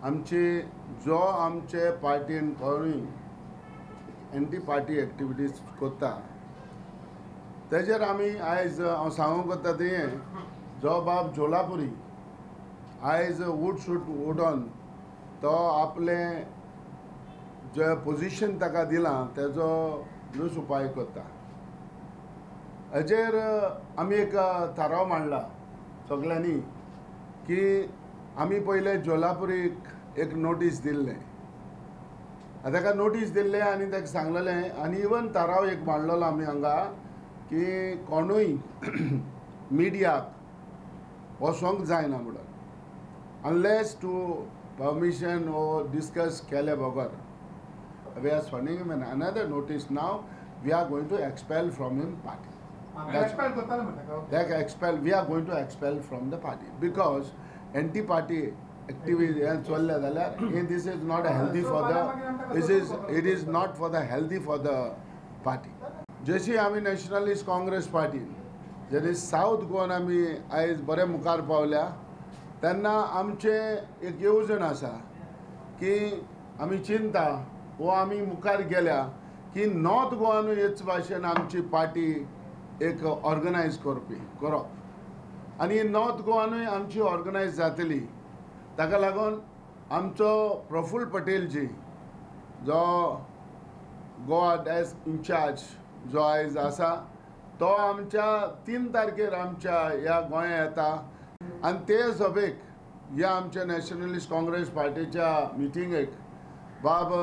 आमचे पार्टीन कोणूय anti party activities करता तेजेर आमी आयज हांव सांगूंक वता तें जो बाब जोलापुरी आयज वोट शूट उडोवन तो आपले जे पोजिशन ताका दिलां तेजो लूस उपाय करता. हेजेर आमी एक थाराव मांडला सगळ्यांनी की आमी पयले जोलापुरीक एक नोटीस दिल्लें, ताका नोटीस दिल्लें आनी ताका सांगलेलें आनी इवन थाराव एक मांडलेलो आमी हांगा की कोणूय मिडियाक वचोंक जायना म्हणून अनलेस टू परमिशन ओ डिस्कस केले बगर. We are sending him another notice now. We are going to expel from him party. We are going to expel from the party because anti-party activity and this is not healthy for the. It is not for the healthy for the party. जशी आमी nationalist Congress party जरी south Goan आमी आयज बरे मुखार पावल्या तेन्ना आमचे एक येवजण आसा की आमी चिंता वो आमी मुखार गेल्या की नॉर्थ गोवानूय हेच भाशेन आमची पार्टी एक ऑर्गनायज करप आनी नॉर्थ गोवानूय आमची ऑर्गनायज जातली. ताका लागून आमचो प्रफुल्ल पटेल जी जो गोवा डॅस इन्चार्ज जो आयज आसा तो आमच्या 3 तारखेर आमच्या ह्या गोंया येता आनी ते सभेक ह्या आमच्या नॅशनलिस्ट काँग्रेस पार्टीच्या मिटिंगेक बाब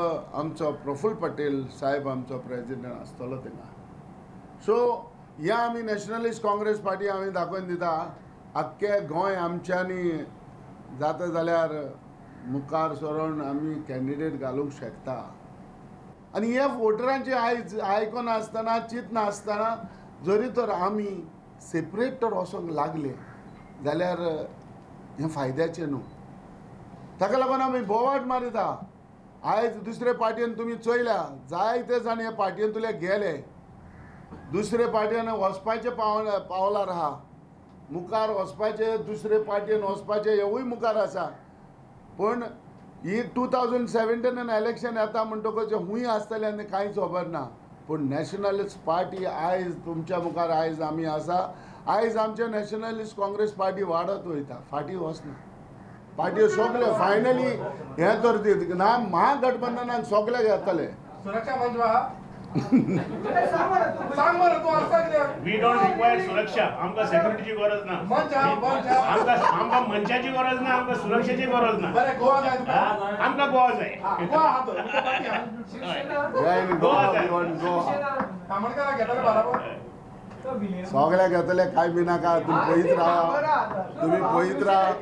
आमचो प्रफुल्ल पटेल साहेब आमचो प्रेसिडेंट आसतलो थिंगा. सो ह्या आमी नॅशनलिस्ट काँग्रेस पार्टी आमी दाखोवन दिता आख्खे गोंय आमच्यांनी जाता जाल्यार मुखार सरोन आमी कॅन्डिडेट घालूंक शकता. आनी हे वोटरांचे आयज आयकोन आसतना चिंत नासतना जरी तर आमी सेपरेट तर वचोंक लागले जाल्यार हें फायद्याचें न्हू. ताका लागून आमी बोवाट मारिता. आयज दुसरे पार्टीन तुमी चोयल्या जायते जाण हे पार्टीतले गेले दुसरे पार्टीन वचपाचे पावलार आहा मुखार वचपाचे दुसरे पार्टीन वचपाचे हेवूय मुखार आसा. पूण ही 2017 इलेक्शन येता म्हणटकच हूंय आसतलें आनी कांयच खबर ना. पूण नॅशनलिस्ट पार्टी आयज तुमच्या मुखार आयज आमी आसा. आयज आमचे नॅशनलिस्ट काँग्रेस पार्टी वाडत वयता फाटीं वचना. पार्टी सगळे फायनली हे तर ना महागठबंधनाक सगळे घेतले. सुरक्षा मंच वी डोंट रिक्वायर सुरक्षा. आमकां सेक्युरिटीची गरज ना. आमकां मंचाची गरज ना. आमकां सुरक्षेची गरज ना. आमकां गोवा जाय. सगळे घेतले काय बी नाका. तुम्ही पळयत राहा.